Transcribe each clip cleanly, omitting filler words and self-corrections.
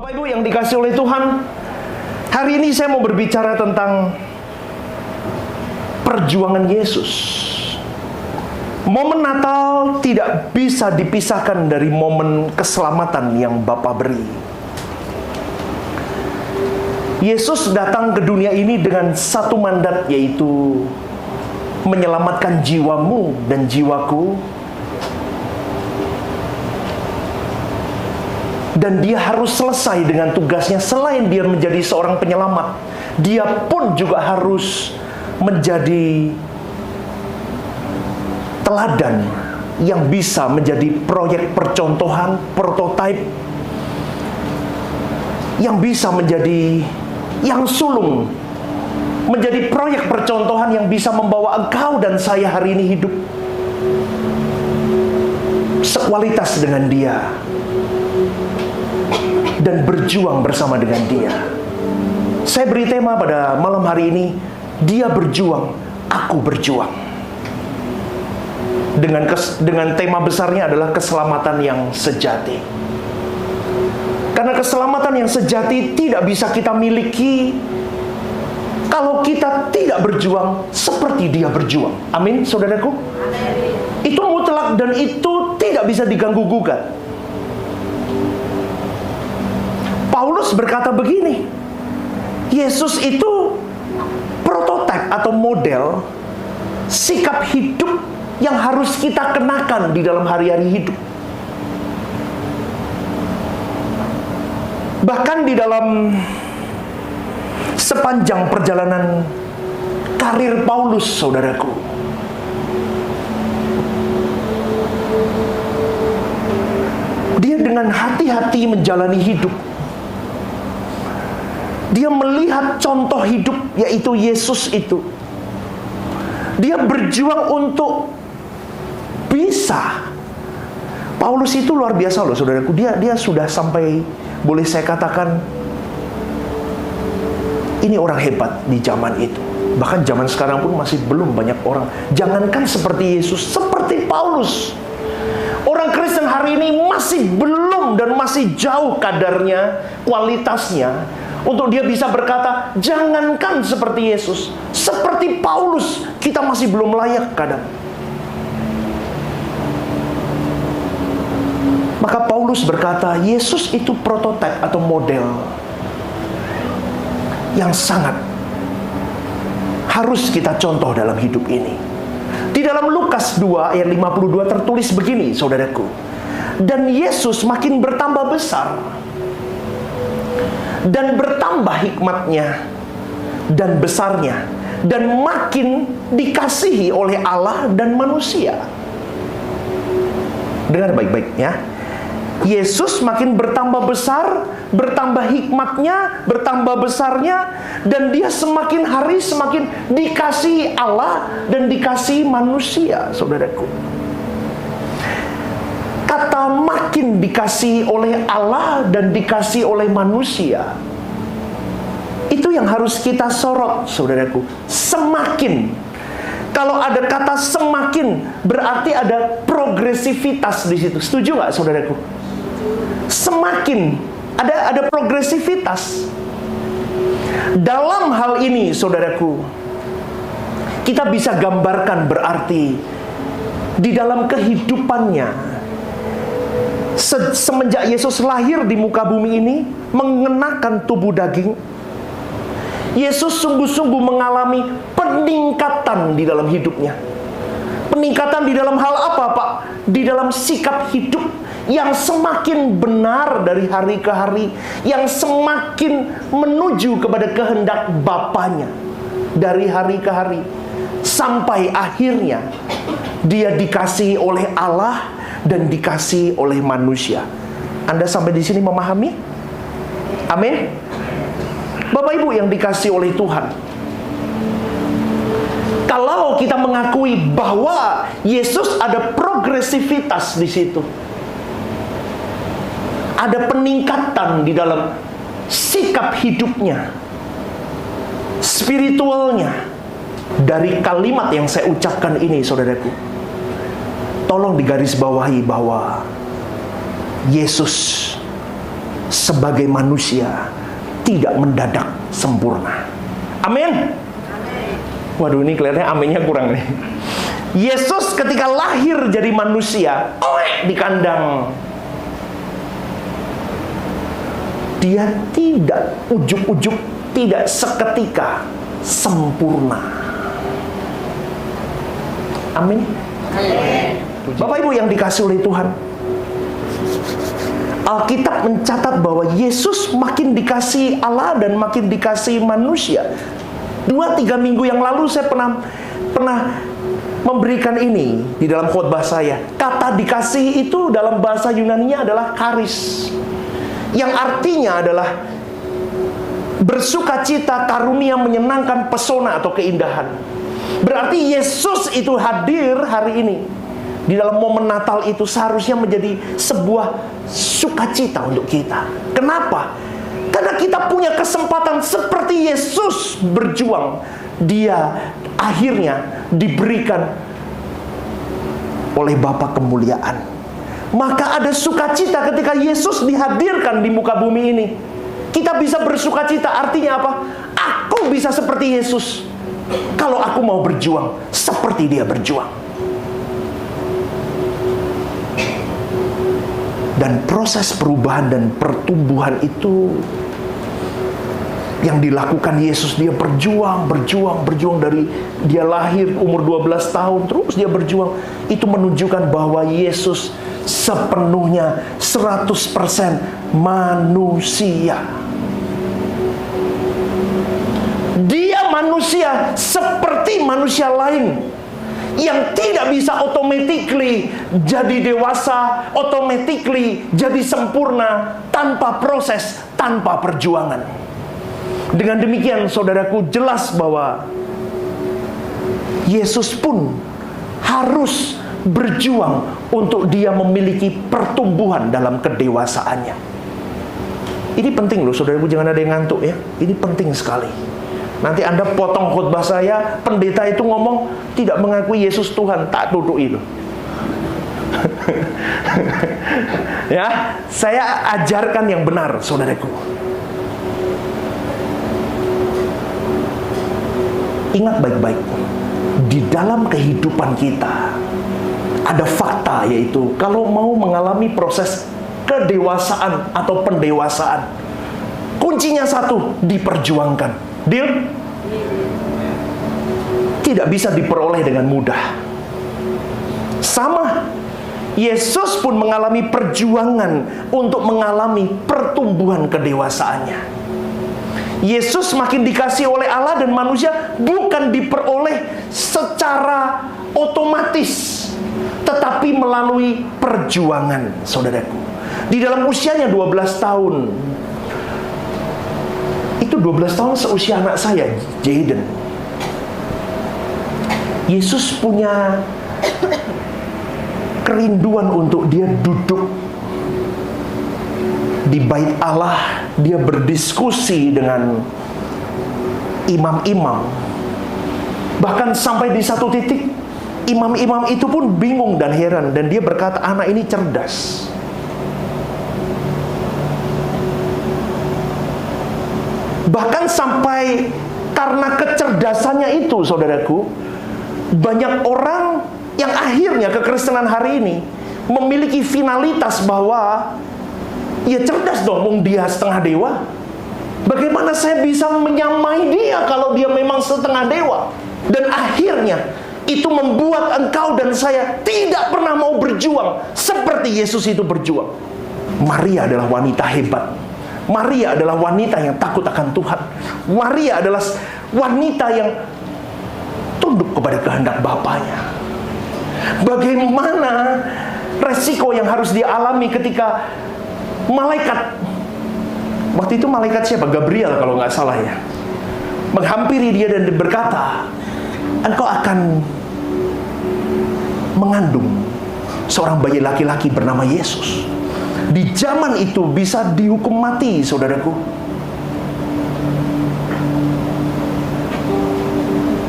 Bapak Ibu yang dikasih oleh Tuhan, hari ini saya mau berbicara tentang perjuangan Yesus. Momen Natal tidak bisa dipisahkan dari momen keselamatan yang Bapa beri. Yesus datang ke dunia ini dengan satu mandat, yaitu menyelamatkan jiwamu dan jiwaku. Dan dia harus selesai dengan tugasnya. Selain dia menjadi seorang penyelamat, dia pun juga harus menjadi teladan yang bisa menjadi proyek percontohan, prototipe, yang bisa menjadi yang sulung, menjadi proyek percontohan yang bisa membawa engkau dan saya hari ini hidup sekualitas dengan dia dan berjuang bersama dengan dia. Saya beri tema pada malam hari ini, dia berjuang, aku berjuang. Dengan tema besarnya adalah keselamatan yang sejati. Karena keselamatan yang sejati tidak bisa kita miliki kalau kita tidak berjuang seperti dia berjuang. Amin, saudaraku. Itu mutlak dan itu tidak bisa diganggu-gugat. Paulus berkata begini, Yesus itu prototipe atau model sikap hidup yang harus kita kenakan di dalam hari-hari hidup. Bahkan di dalam sepanjang perjalanan karir Paulus, saudaraku, dia dengan hati-hati menjalani hidup. Dia melihat contoh hidup, yaitu Yesus itu. Dia berjuang untuk bisa. Paulus itu luar biasa loh, saudaraku. Dia sudah sampai, boleh saya katakan, ini orang hebat di zaman itu. Bahkan zaman sekarang pun masih belum banyak orang. Jangankan seperti Yesus, seperti Paulus. Orang Kristen hari ini masih belum dan masih jauh kadarnya, kualitasnya, untuk dia bisa berkata, jangankan seperti Yesus, seperti Paulus, kita masih belum layak kadang. Maka Paulus berkata, Yesus itu prototipe atau model yang sangat harus kita contoh dalam hidup ini. Di dalam Lukas 2 ayat 52 tertulis begini, saudaraku. Dan Yesus makin bertambah besar dan bertambah hikmatnya dan besarnya, dan makin dikasihi oleh Allah dan manusia. Dengar baik-baik ya. Yesus makin bertambah besar, bertambah hikmatnya, bertambah besarnya, dan dia semakin hari semakin dikasihi Allah dan dikasihi manusia, saudaraku. Kata makin dikasihi oleh Allah dan dikasihi oleh manusia, itu yang harus kita sorot, saudaraku. Semakin. Kalau ada kata semakin, berarti ada progresivitas di situ. Setuju nggak, saudaraku? Semakin. Ada progresivitas. Dalam hal ini, saudaraku, kita bisa gambarkan berarti di dalam kehidupannya, semenjak Yesus lahir di muka bumi ini, mengenakan tubuh daging, Yesus sungguh-sungguh mengalami peningkatan di dalam hidupnya. Peningkatan di dalam hal apa, Pak? Di dalam sikap hidup yang semakin benar dari hari ke hari, yang semakin menuju kepada kehendak Bapanya dari hari ke hari, sampai akhirnya dia dikasihi oleh Allah dan dikasihi oleh manusia. Anda sampai di sini memahami? Amin. Bapak Ibu yang dikasihi oleh Tuhan, kalau kita mengakui bahwa Yesus ada progresivitas di situ, ada peningkatan di dalam sikap hidupnya, spiritualnya, dari kalimat yang saya ucapkan ini, saudaraku, tolong digarisbawahi bahwa Yesus sebagai manusia tidak mendadak sempurna. Amin. Waduh, ini kelihatannya aminnya kurang nih. Yesus ketika lahir jadi manusia, di kandang, dia tidak ujuk-ujuk, tidak seketika sempurna. Amin. Bapak Ibu yang dikasih oleh Tuhan, Alkitab mencatat bahwa Yesus makin dikasih Allah dan makin dikasih manusia. 2-3 minggu yang lalu saya pernah memberikan ini di dalam khotbah saya. Kata dikasih itu dalam bahasa Yunani-nya adalah charis, yang artinya adalah bersukacita, karunia, menyenangkan, pesona atau keindahan. Berarti Yesus itu hadir hari ini di dalam momen Natal itu seharusnya menjadi sebuah sukacita untuk kita. Kenapa? Karena kita punya kesempatan seperti Yesus berjuang. Dia akhirnya diberikan oleh Bapa kemuliaan. Maka ada sukacita ketika Yesus dihadirkan di muka bumi ini. Kita bisa bersukacita, artinya apa? Aku bisa seperti Yesus kalau aku mau berjuang seperti dia berjuang. Dan proses perubahan dan pertumbuhan itu yang dilakukan Yesus, dia berjuang dari dia lahir umur 12 tahun, terus dia berjuang. Itu menunjukkan bahwa Yesus sepenuhnya 100% manusia. Dia manusia seperti manusia lain yang tidak bisa automatically jadi dewasa, automatically jadi sempurna tanpa proses, tanpa perjuangan. Dengan demikian, saudaraku, jelas bahwa Yesus pun harus berjuang untuk dia memiliki pertumbuhan dalam kedewasaannya. Ini penting loh, saudaraku, jangan ada yang ngantuk ya. Ini penting sekali. Nanti Anda potong khotbah saya, pendeta itu ngomong tidak mengakui Yesus Tuhan, tak tutuki loh. Ya, saya ajarkan yang benar, saudaraku. Ingat baik-baik, di dalam kehidupan kita ada fakta, yaitu kalau mau mengalami proses kedewasaan atau pendewasaan, kuncinya satu, diperjuangkan. Deal? Tidak bisa diperoleh dengan mudah. Sama, Yesus pun mengalami perjuangan untuk mengalami pertumbuhan kedewasaannya. Yesus makin dikasih oleh Allah dan manusia bukan diperoleh secara otomatis, tetapi melalui perjuangan, saudaraku. Di dalam usianya 12 tahun, itu 12 tahun seusia anak saya, Jaden. Yesus punya kerinduan untuk dia duduk di bait Allah, dia berdiskusi dengan imam-imam. Bahkan sampai di satu titik, imam-imam itu pun bingung dan heran, dan dia berkata, anak ini cerdas. Bahkan sampai karena kecerdasannya itu, saudaraku, banyak orang yang akhirnya kekristenan hari ini memiliki finalitas bahwa ya cerdas dong, dia setengah dewa. Bagaimana saya bisa menyamai dia kalau dia memang setengah dewa? Dan akhirnya itu membuat engkau dan saya tidak pernah mau berjuang seperti Yesus itu berjuang. Maria adalah wanita hebat. Maria adalah wanita yang takut akan Tuhan. Maria adalah wanita yang tunduk kepada kehendak Bapaknya. Bagaimana resiko yang harus dialami ketika malaikat, waktu itu malaikat siapa? Gabriel kalau nggak salah ya, menghampiri dia dan berkata, engkau akan mengandung seorang bayi laki-laki bernama Yesus. Di zaman itu bisa dihukum mati, saudaraku.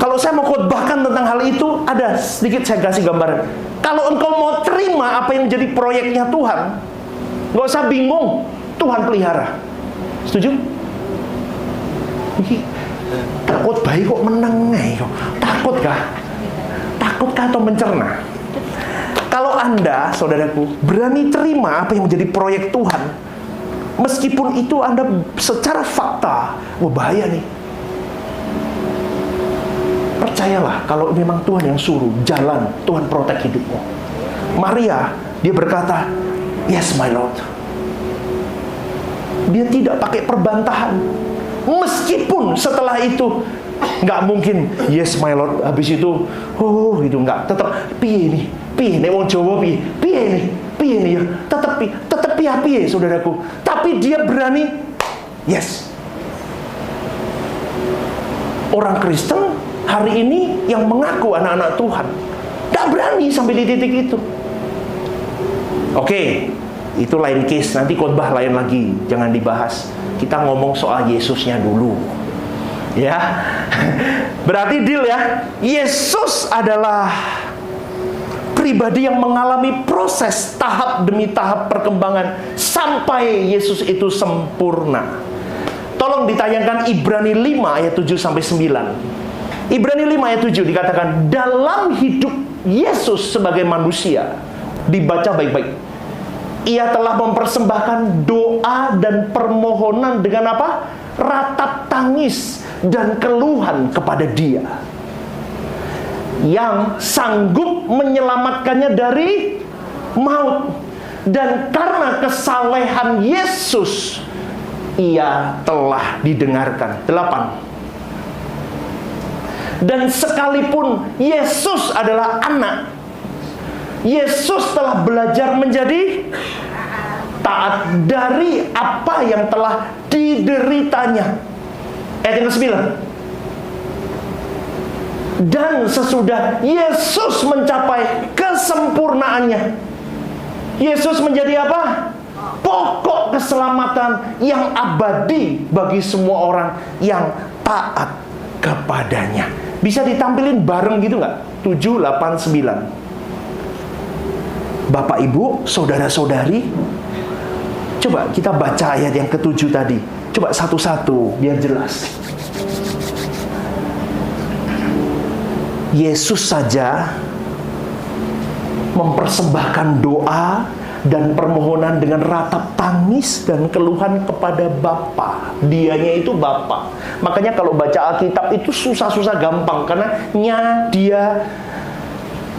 Kalau saya mau khotbahkan tentang hal itu, ada sedikit saya kasih gambaran. Kalau engkau mau terima apa yang jadi proyeknya Tuhan, nggak usah bingung. Tuhan pelihara. Setuju? Takut bayi kok menang kok. Takutkah? Takutkah atau mencerna? Kalau Anda, saudaraku, berani terima apa yang menjadi proyek Tuhan, meskipun itu Anda secara fakta, wah bahaya nih. Percayalah, kalau memang Tuhan yang suruh, jalan, Tuhan protek hidupmu. Maria, dia berkata, yes my Lord. Dia tidak pakai perbantahan. Meskipun setelah itu nggak mungkin yes my Lord, habis itu gitu, nggak, tetap piye nih wong Jawa piye nih ya, tetap piye saudaraku. Tapi dia berani yes. Orang Kristen hari ini yang mengaku anak-anak Tuhan nggak berani sampai di titik itu. Oke, itu lain case, nanti khotbah lain lagi, jangan dibahas. Kita ngomong soal Yesusnya dulu. Ya. Berarti deal ya. Yesus adalah pribadi yang mengalami proses tahap demi tahap perkembangan sampai Yesus itu sempurna. Tolong ditayangkan Ibrani 5 ayat 7 sampai 9. Ibrani 5 ayat 7 dikatakan, dalam hidup Yesus sebagai manusia, dibaca baik-baik, Ia telah mempersembahkan doa dan permohonan dengan apa? Ratap tangis dan keluhan kepada Dia, yang sanggup menyelamatkannya dari maut. Dan karena kesalehan Yesus, Ia telah didengarkan. 8. Dan sekalipun Yesus adalah anak, Yesus telah belajar menjadi taat dari apa yang telah dideritanya. Ayat yang ke-9. Dan sesudah Yesus mencapai kesempurnaannya, Yesus menjadi apa? Pokok keselamatan yang abadi bagi semua orang yang taat kepadanya. Bisa ditampilin bareng gitu nggak? 7, 8, 9. Bapak, Ibu, saudara-saudari, coba kita baca ayat yang ke-7 tadi. Coba satu-satu biar jelas. Yesus saja mempersembahkan doa dan permohonan dengan ratap tangis dan keluhan kepada Bapa. Dianya itu Bapa. Makanya kalau baca Alkitab itu susah-susah gampang, karena dia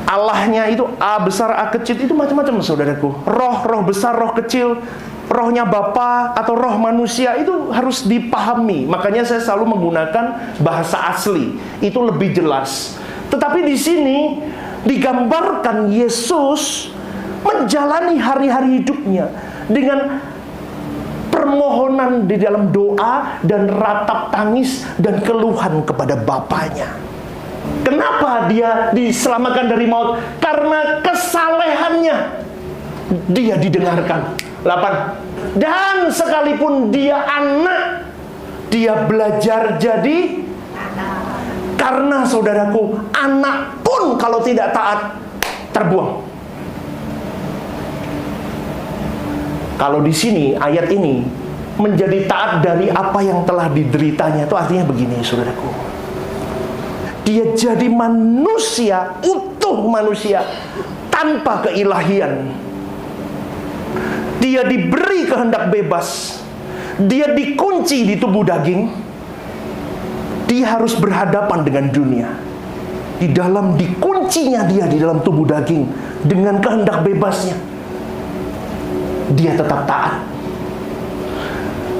Allahnya itu A besar A kecil, itu macam-macam saudaraku. Roh besar, roh kecil, rohnya Bapa atau roh manusia, itu harus dipahami. Makanya saya selalu menggunakan bahasa asli, itu lebih jelas. Tetapi di sini digambarkan Yesus menjalani hari-hari hidupnya dengan permohonan di dalam doa dan ratap tangis dan keluhan kepada Bapanya. Kenapa dia diselamatkan dari maut? Karena kesalehannya dia didengarkan. 8. Dan sekalipun dia anak, dia belajar jadi anak. Karena saudaraku, anak pun kalau tidak taat terbuang. Kalau di sini ayat ini menjadi taat dari apa yang telah dideritanya, itu artinya begini saudaraku. Dia jadi manusia, utuh manusia, tanpa keilahian. Dia diberi kehendak bebas. Dia dikunci di tubuh daging. Dia harus berhadapan dengan dunia. Di dalam dikuncinya dia di dalam tubuh daging, dengan kehendak bebasnya, dia tetap taat.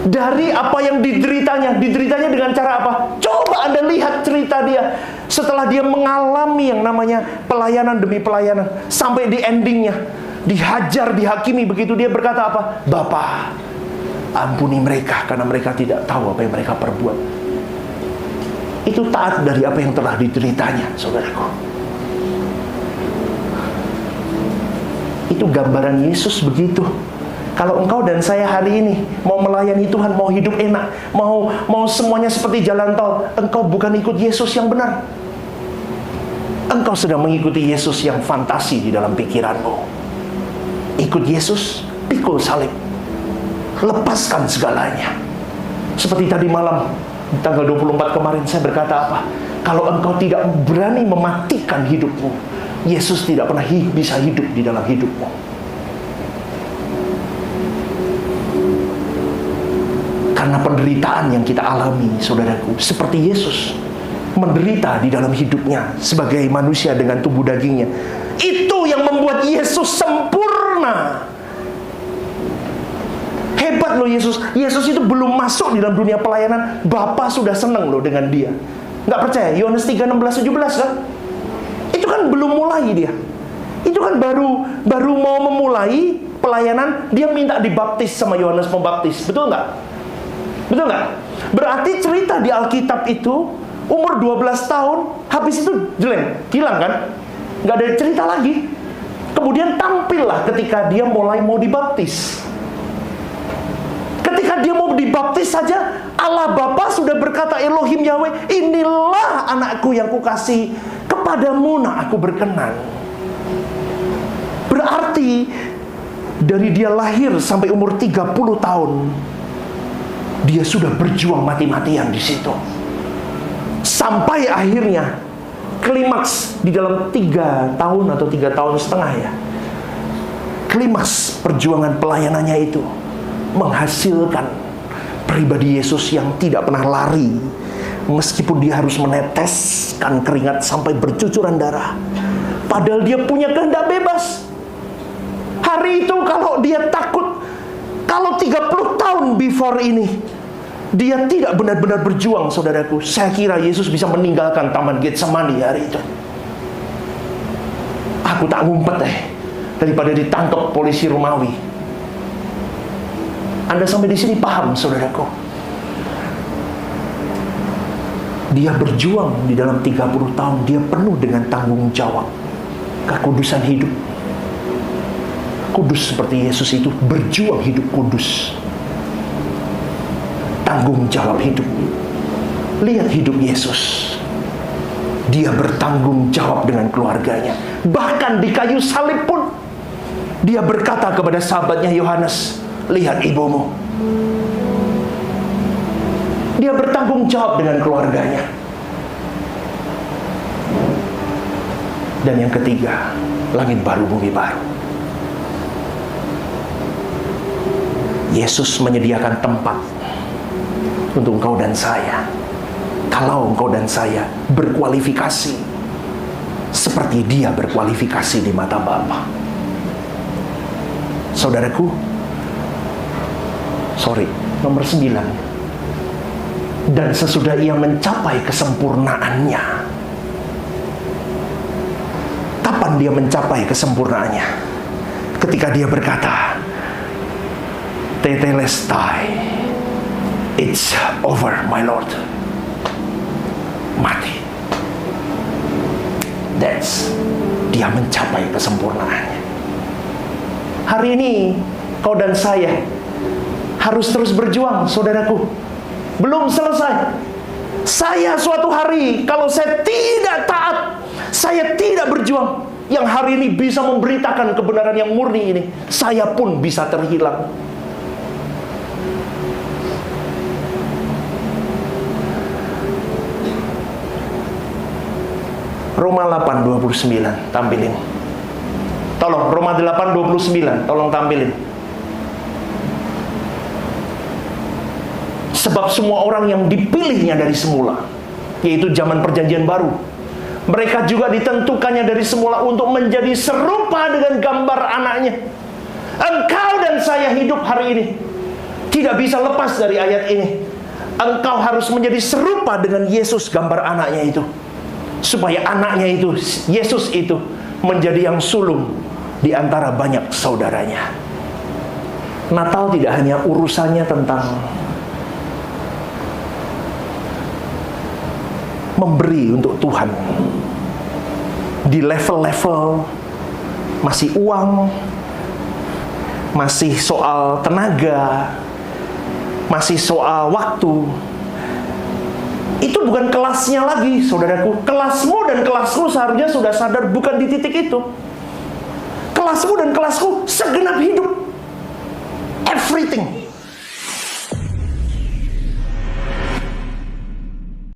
Dari apa yang dideritanya dengan cara apa? Coba Anda lihat cerita dia. Setelah dia mengalami yang namanya pelayanan demi pelayanan, sampai di endingnya, dihajar, dihakimi begitu, dia berkata apa? Bapa, ampuni mereka karena mereka tidak tahu apa yang mereka perbuat. Itu taat dari apa yang telah dideritanya, saudaraku. Itu gambaran Yesus begitu. Kalau engkau dan saya hari ini mau melayani Tuhan, mau hidup enak, mau semuanya seperti jalan tol, engkau bukan ikut Yesus yang benar. Engkau sedang mengikuti Yesus yang fantasi di dalam pikiranmu. Ikut Yesus, pikul salib. lepaskan segalanya. Seperti tadi malam, tanggal 24 kemarin saya berkata apa? Kalau engkau tidak berani mematikan hidupmu, Yesus tidak pernah bisa hidup di dalam hidupmu. Karena penderitaan yang kita alami, saudaraku, seperti Yesus menderita di dalam hidupnya sebagai manusia dengan tubuh dagingnya. Itu yang membuat Yesus sempurna. Hebat loh Yesus. Yesus itu belum masuk di dalam dunia pelayanan, Bapa sudah senang loh dengan dia. Nggak percaya? Yohanes 3:16-17 kan? Itu kan belum mulai dia. Itu kan baru mau memulai pelayanan, dia minta dibaptis sama Yohanes Pembaptis. Betul nggak? Betul nggak? Berarti cerita di Alkitab itu umur 12 tahun, habis itu hilang kan? Nggak ada cerita lagi. Kemudian tampillah ketika dia mulai mau dibaptis. Ketika dia mau dibaptis saja, Allah Bapa sudah berkata, Elohim Yahweh, inilah anakku yang kukasih, kepadamu nah aku berkenan. Berarti dari dia lahir sampai umur 30 tahun, dia sudah berjuang mati-matian di situ. Sampai akhirnya klimaks di dalam 3 tahun atau 3 tahun setengah ya. Klimaks perjuangan pelayanannya itu menghasilkan pribadi Yesus yang tidak pernah lari, meskipun dia harus meneteskan keringat sampai bercucuran darah. Padahal dia punya kehendak bebas. Hari itu kalau dia takut, kalau 30 tahun before ini dia tidak benar-benar berjuang, saudaraku, saya kira Yesus bisa meninggalkan Taman Getsemani hari itu. Aku tak ngumpet daripada ditangkap polisi Romawi. Anda sampai di sini paham, saudaraku? Dia berjuang di dalam 30 tahun, dia penuh dengan tanggung jawab, kekudusan hidup. Kudus seperti Yesus itu berjuang hidup kudus. Tanggung jawab hidup. Lihat hidup Yesus. Dia bertanggung jawab dengan keluarganya. Bahkan di kayu salib pun dia berkata kepada sahabatnya Yohanes, lihat ibumu. Dia bertanggung jawab dengan keluarganya. Dan yang ketiga, langit baru, bumi baru. Yesus menyediakan tempat untuk engkau dan saya. Kalau engkau dan saya berkualifikasi seperti dia berkualifikasi di mata Bapa. Saudaraku, nomor 9. Dan sesudah ia mencapai kesempurnaannya. Kapan dia mencapai kesempurnaannya? Ketika dia berkata, Tetelestai, it's over, my Lord. Mati. That's, dia mencapai kesempurnaannya. Hari ini kau dan saya harus terus berjuang, saudaraku. Belum selesai. Saya suatu hari, kalau saya tidak taat, saya tidak berjuang, yang hari ini bisa memberitakan kebenaran yang murni ini, saya pun bisa terhilang. Roma 8:29, tampilin. Tolong, Roma 8:29, tolong tampilin. Sebab semua orang yang dipilihnya dari semula, yaitu zaman perjanjian baru, mereka juga ditentukannya dari semula untuk menjadi serupa dengan gambar anaknya. Engkau dan saya hidup hari ini tidak bisa lepas dari ayat ini. Engkau harus menjadi serupa dengan Yesus, gambar anaknya itu, supaya anaknya itu, Yesus itu, menjadi yang sulung di antara banyak saudaranya. Natal tidak hanya urusannya tentang memberi untuk Tuhan. Di level-level masih uang, masih soal tenaga, masih soal waktu. Itu bukan kelasnya lagi, saudaraku. Kelasmu dan kelasku seharusnya sudah sadar bukan di titik itu. Kelasmu dan kelasku